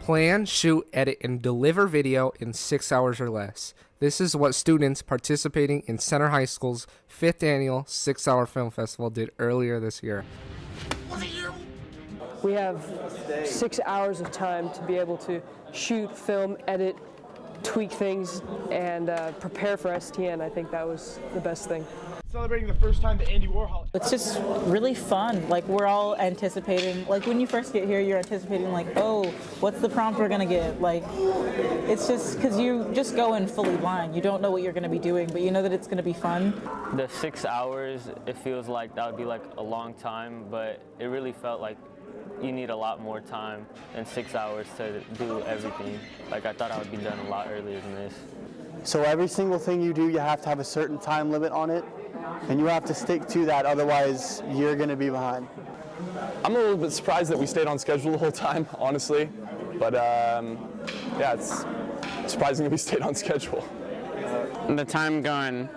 Plan, shoot, edit, and deliver video in 6 hours or less. This is what students participating in Center High School's 5th annual 6-hour film festival did earlier this year. We have 6 hours of time to be able to shoot, film, edit, tweak things, and prepare for STN. I think that was the best thing. Celebrating the first time to Andy Warhol. It's just really fun. Like, we're all anticipating, like when you first get here, you're anticipating like, oh, what's the prompt we're gonna get? Like, it's just because you just go in fully blind. You don't know what you're gonna be doing, but you know that it's gonna be fun. The 6 hours, it feels like that would be like a long time, but it really felt like you need a lot more time than 6 hours to do everything. Like, I thought I would be done a lot earlier than this. So every single thing you do, you have to have a certain time limit on it, and you have to stick to that, otherwise you're going to be behind. I'm a little bit surprised that we stayed on schedule the whole time, honestly, but yeah, it's surprising that we stayed on schedule. The time going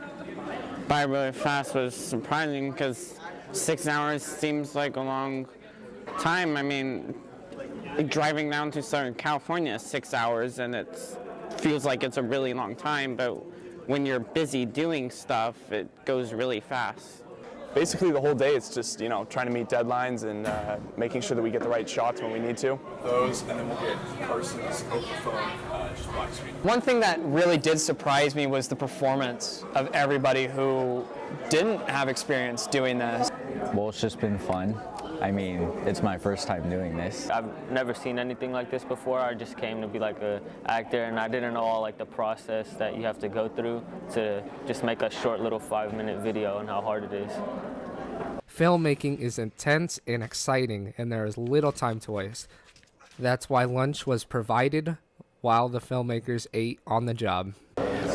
by really fast was surprising because 6 hours seems like a long time. I mean, driving down to Southern California is 6 hours, and it feels like it's a really long time, but when you're busy doing stuff, it goes really fast. Basically, the whole day, it's just, you know, trying to meet deadlines and making sure that we get the right shots when we need to. Those, and then we'll get Carson's phone, just black screen. One thing that really did surprise me was the performance of everybody who didn't have experience doing this. Well, it's just been fun. I mean, it's my first time doing this. I've never seen anything like this before. I just came to be like an actor, and I didn't know all like the process that you have to go through to just make a short little 5-minute video and how hard it is. Filmmaking is intense and exciting, and there is little time to waste. That's why lunch was provided while the filmmakers ate on the job.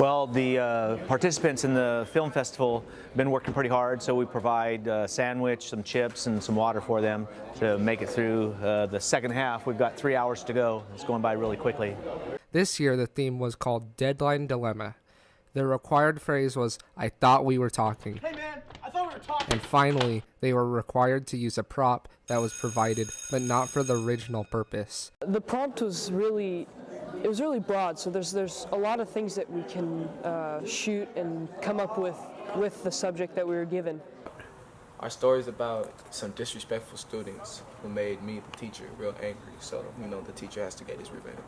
Well, the participants in the film festival have been working pretty hard, so we provide a sandwich, some chips, and some water for them to make it through the second half. We've got 3 hours to go. It's going by really quickly. This year, the theme was called Deadline Dilemma. The required phrase was, "I thought we were talking." Hey man, I thought we were talking. And finally, they were required to use a prop that was provided, but not for the original purpose. The prompt was really broad, so there's a lot of things that we can shoot and come up with the subject that we were given. Our story is about some disrespectful students who made me, the teacher, real angry. So, you know, the teacher has to get his revenge.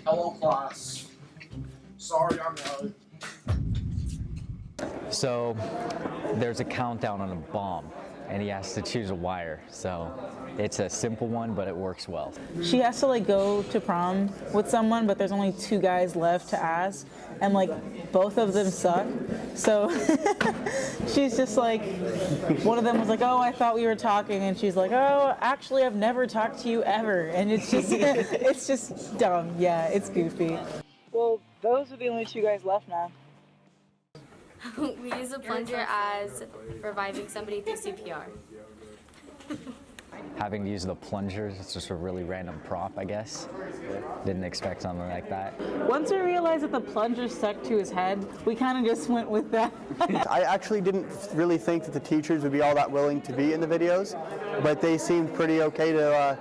Hello, class. Sorry, I'm late. So there's a countdown on a bomb, and he has to choose a wire. So it's a simple one, but it works well. She has to like go to prom with someone, but there's only 2 guys left to ask, and like both of them suck. So she's just like, one of them was like, "Oh, I thought we were talking," and she's like, "Oh, actually, I've never talked to you ever," and it's just it's just dumb. Yeah, it's goofy. Well, those are the only 2 guys left now. We use a plunger as reviving somebody through CPR. Having to use the plungers, it's just a really random prop, I guess. Didn't expect something like that. Once we realized that the plunger stuck to his head, we kind of just went with that. I actually didn't really think that the teachers would be all that willing to be in the videos, but they seemed pretty okay to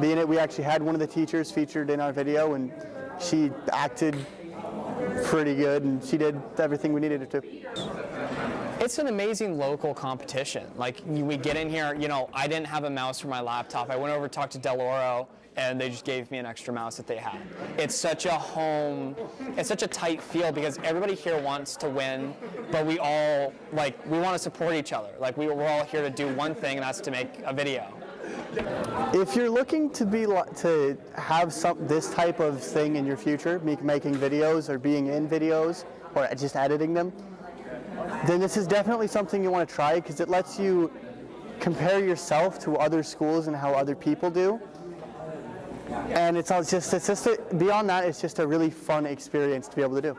be in it. We actually had one of the teachers featured in our video, and she acted pretty good, and she did everything we needed her to. It's an amazing local competition. Like, we get in here, you know, I didn't have a mouse for my laptop. I went over to talk to Del Oro, and they just gave me an extra mouse that they had. It's such a it's such a tight feel because everybody here wants to win, but we all, like, we want to support each other. Like, we're all here to do one thing, and that's to make a video. If you're looking to have this type of thing in your future, making videos or being in videos or just editing them, then this is definitely something you want to try because it lets you compare yourself to other schools and how other people do. And beyond that, it's just a really fun experience to be able to do.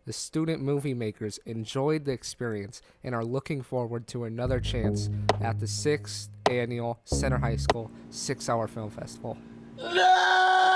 The student movie makers enjoyed the experience and are looking forward to another chance at the 6th annual Center High School 6-hour film festival. No!